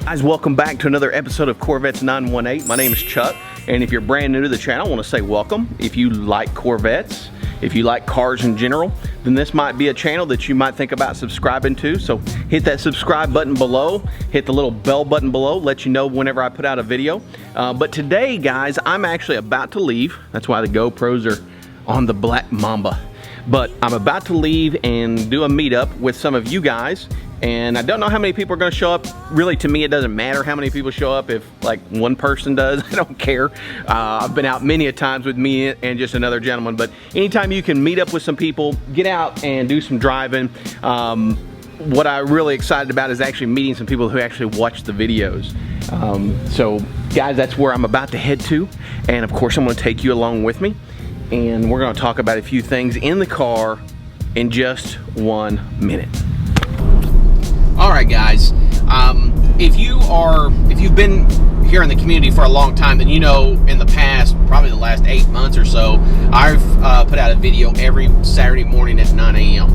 Guys, welcome back to another episode of Corvettes918. My name is Chuck, and if you're brand new to the channel, I want to say welcome. If you like Corvettes, if you like cars in general, then this might be a channel that you might think about subscribing to. So hit that subscribe button below, hit the little bell button below, let you know whenever I put out a video. But today, guys, I'm actually about to leave. That's why the GoPros are on the Black Mamba. But I'm about to leave and do a meetup with some of you guys. And I don't know how many people are going to show up. Really, to me, it doesn't matter how many people show up. If like one person does, I don't care. I've been out many a times with me and just another gentleman. But anytime you can meet up with some people, get out and do some driving. What I'm really excited about is actually meeting some people who actually watch the videos. So guys, that's where I'm about to head to. And of course, I'm going to take you along with me. And we're going to talk about a few things in the car in just 1 minute. All right, guys, if you've been here in the community for a long time, then you know in the past, probably the last 8 months or so, I've put out a video every Saturday morning at 9 a.m.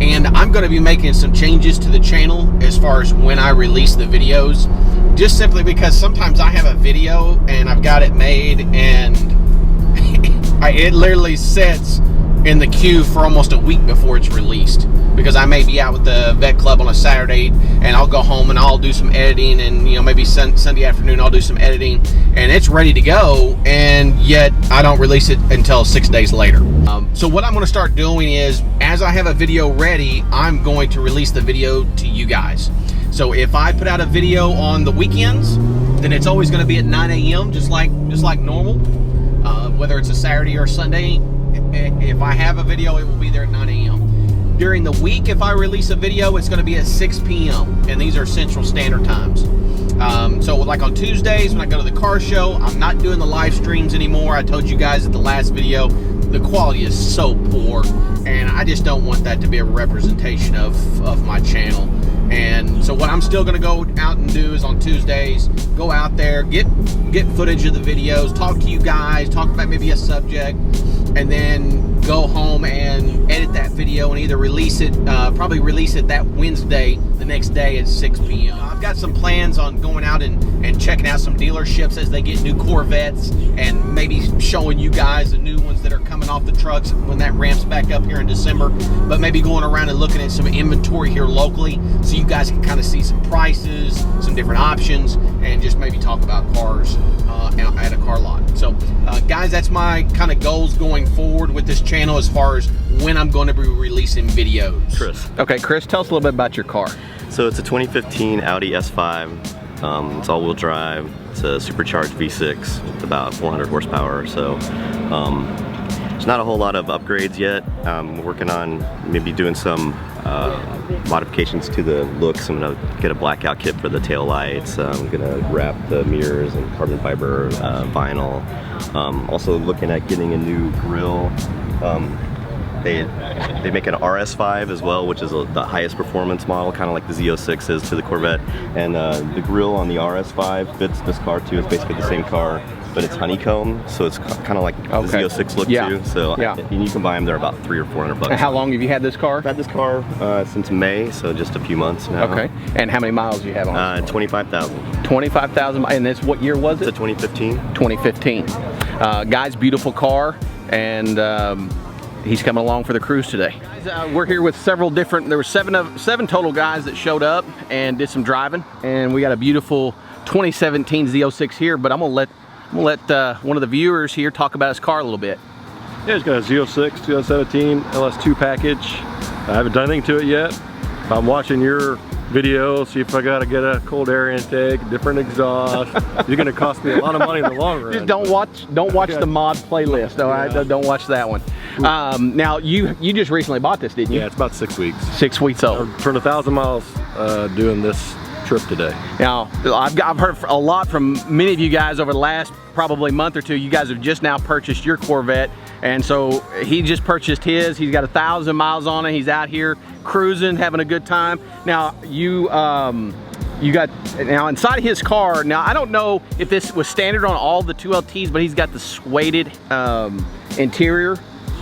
And I'm going to be making some changes to the channel as far as when I release the videos, just simply because sometimes I have a video and I've got it made and it literally sits in the queue for almost a week before it's released, because I may be out with the vet club on a Saturday and I'll go home and I'll do some editing, and maybe Sunday afternoon I'll do some editing and it's ready to go, and yet I don't release it until 6 days later. So what I'm going to start doing is, as I have a video ready, I'm going to release the video to you guys. So if I put out a video on the weekends, then it's always going to be at 9 a.m. just like normal, whether it's a Saturday or Sunday. If I have a video, it will be there at 9 a.m. During the week, if I release a video, it's going to be at 6 p.m. and these are Central Standard Times. So like on Tuesdays when I go to the car show, I'm not doing the live streams anymore. I told you guys at the last video, the quality is so poor, and I just don't want that to be a representation of my channel. And so what I'm still going to go out and do is on Tuesdays, go out there, get footage of the videos, talk to you guys, talk about maybe a subject, and then go home and edit that video and either release it, probably release it that Wednesday, the next day at 6 p.m. I've got some plans on going out and checking out some dealerships as they get new Corvettes, and maybe showing you guys the new ones that are coming off the trucks when that ramps back up here in December, but maybe going around and looking at some inventory here locally so you guys can kind of see some prices, some different options, and just maybe talk about cars at a car lot. So guys, that's my kind of goals going forward with this channel as far as when I'm going to be releasing videos. Chris. Okay, Chris, tell us a little bit about your car. So it's a 2015 Audi S5. It's all-wheel drive. It's a supercharged V6 with about 400 horsepower or so. There's not a whole lot of upgrades yet. I'm working on maybe doing some modifications to the looks. I'm gonna get a blackout kit for the tail lights. I'm gonna wrap the mirrors in carbon fiber vinyl. Also looking at getting a new grille. They make an RS5 as well, which is the highest performance model, kind of like the Z06 is to the Corvette. And the grille on the RS5 fits this car too. It's basically the same car, but it's honeycomb, so it's kind of like the Z06 look too. So and you can buy them. They're about $300 or $400. And how long have you had this car? I've had this car since May, so just a few months now. Okay. And how many miles do you have on it? 25,000. 25,000. And this, what year was it? It's a 2015. 2015. Guys, beautiful car, and he's coming along for the cruise today. We're here with several different, there were seven total guys that showed up and did some driving, and we got a beautiful 2017 Z06 here, but I'm gonna let one of the viewers here talk about his car a little bit. Yeah, it's got a Z06 2017 LS2 package. I haven't done anything to it yet. I'm watching your video, see if I gotta get a cold air intake, different exhaust. You're gonna cost me a lot of money in the long run. Just don't watch the mod playlist. All right, don't watch that one. Now you just recently bought this, didn't you? Yeah, it's about 6 weeks. 6 weeks old. I've turned 1,000 miles doing this trip today. Now I've heard a lot from many of you guys over the last probably month or two. You guys have just now purchased your Corvette, and so he just purchased his. He's got 1,000 miles on it. He's out here cruising, having a good time. Now you got, now inside his car, now I don't know if this was standard on all the 2LTs, but he's got the suede interior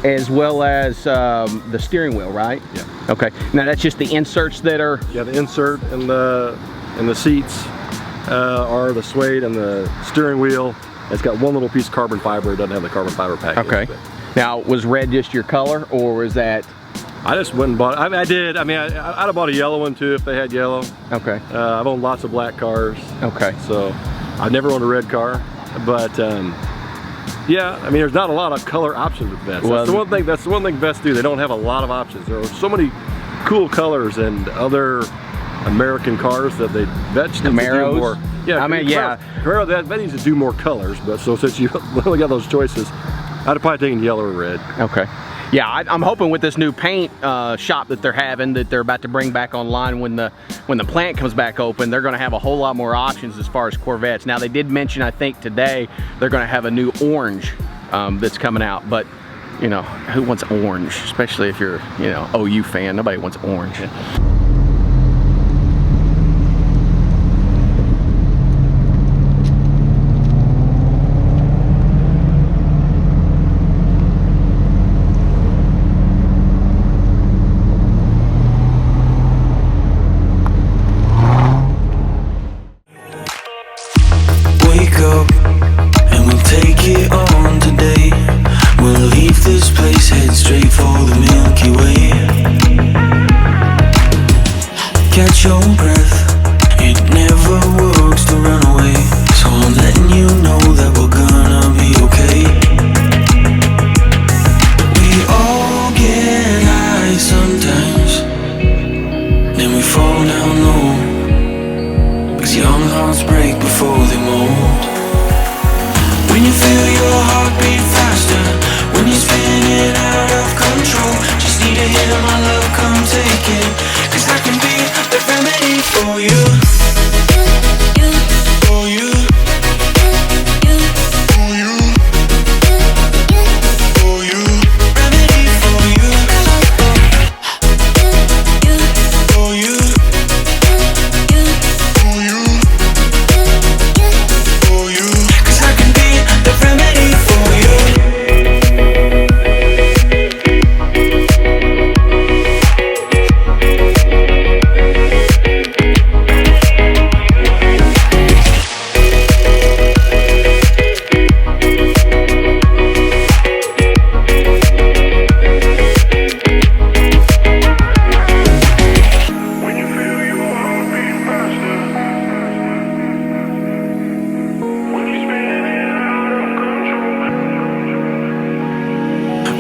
as well as the steering wheel, right? Yeah. Okay. Now that's just the inserts that are... Yeah, the insert and the and the seats are the suede, and the steering wheel, it's got one little piece of carbon fiber. It doesn't have the carbon fiber package. Okay. Now, was red just your color, or was that? I just went and bought it. I mean, I did. I mean, I'd have bought a yellow one too if they had yellow. Okay. I've owned lots of black cars. Okay. So I've never owned a red car, but yeah, I mean, there's not a lot of color options with Vests. Well, that's the one thing Vests do. They don't have a lot of options. There are so many cool colors and other American cars that they Vests do more. Yeah, I mean, yeah. Camaro, that needs to do more colors, but so since you only got those choices, I'd have probably taken yellow or red. Okay. Yeah, I'm hoping with this new paint shop that they're having, that they're about to bring back online when the plant comes back open, they're going to have a whole lot more options as far as Corvettes. Now, they did mention, I think today, they're going to have a new orange that's coming out, but you know, who wants orange? Especially if you're, you know, OU fan. Nobody wants orange. Catch your breath, it never works to run away. So I'm letting you know that we're gonna be okay. We all get high sometimes, then we fall down low, 'cause young hearts break before they mold. When you feel your heart beat faster, when you're spinning out of control, just need a hit of my love, come take it, 'cause I can be the remedy for you. For you. For you. For you. Remedy for you. For you. For you. For you. 'Cause I can be the remedy for you.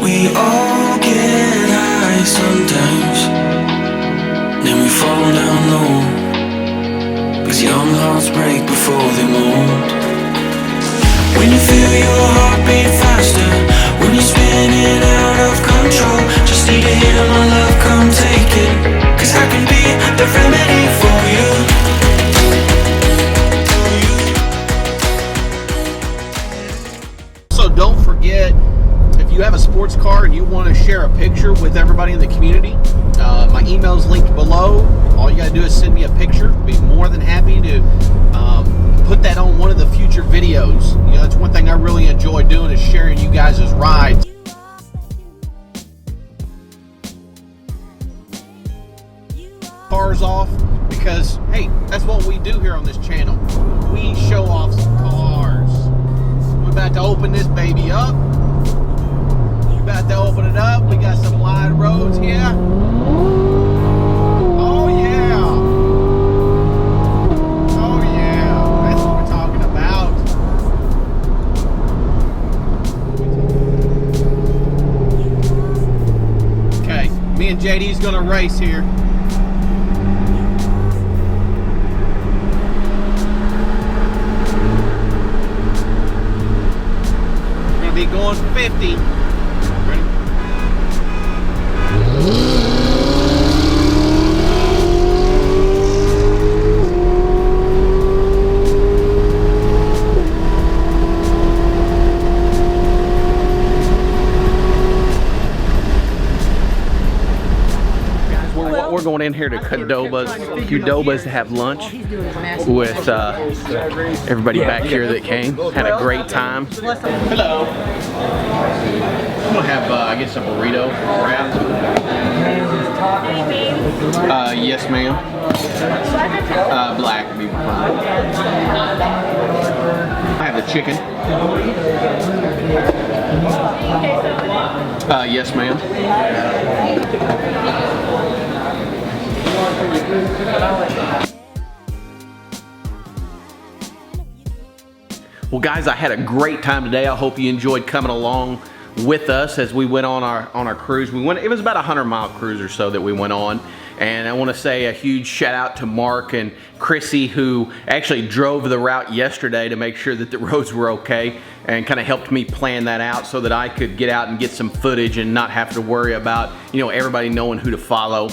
We all get high sometimes, then we fall down low, 'cause young hearts break before they mold. When you feel your heart beat faster, when you're spinning out of control, just need a hit of my love, come take it, 'cause I can be the remedy for you. So don't forget, if you have a sports car and you want to share a picture with everybody in the community, my email is linked below. All you got to do is send me a picture. Be more than happy to put that on one of the future videos. You know, that's one thing I really enjoy doing, is sharing you guys' rides. Cars off, because hey, that's what we do here on this channel. We show off some cars. We're about to open this baby up. About to open it up. We got some wide roads here. Oh yeah. Oh yeah. That's what we're talking about. Okay, me and JD's gonna race here. We're gonna be going 50. We're going in here to Qdoba's to have lunch with everybody back here that came. Had a great time. Hello. I'm gonna have I guess a burrito wrapped. Yes, ma'am. Black would be fine. I have the chicken. Yes, ma'am. Well, guys, I had a great time today. I hope you enjoyed coming along with us as we went on our cruise. It was about a 100-mile cruise or so that we went on. And I want to say a huge shout out to Mark and Chrissy, who actually drove the route yesterday to make sure that the roads were okay and kind of helped me plan that out so that I could get out and get some footage and not have to worry about, you know, everybody knowing who to follow.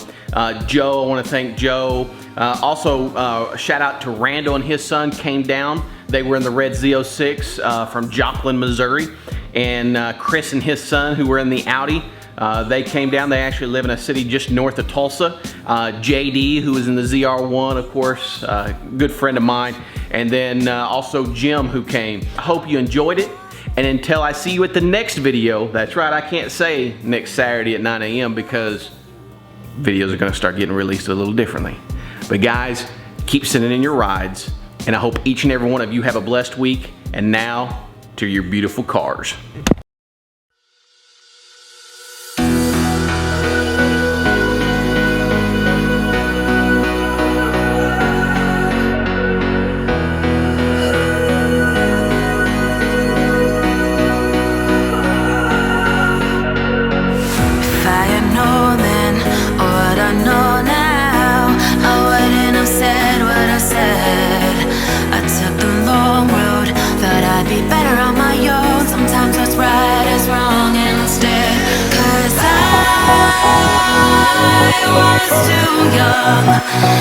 Joe, I want to thank Joe. Also, shout out to Randall and his son came down. They were in the red Z06 from Joplin, Missouri. And Chris and his son, who were in the Audi, they came down. They actually live in a city just north of Tulsa. JD, who was in the ZR1, of course, good friend of mine. And then also Jim, who came. I hope you enjoyed it. And until I see you at the next video, that's right, I can't say next Saturday at 9 a.m. because videos are gonna start getting released a little differently. But guys, keep sending in your rides. And I hope each and every one of you have a blessed week. And now, to your beautiful cars. I was too young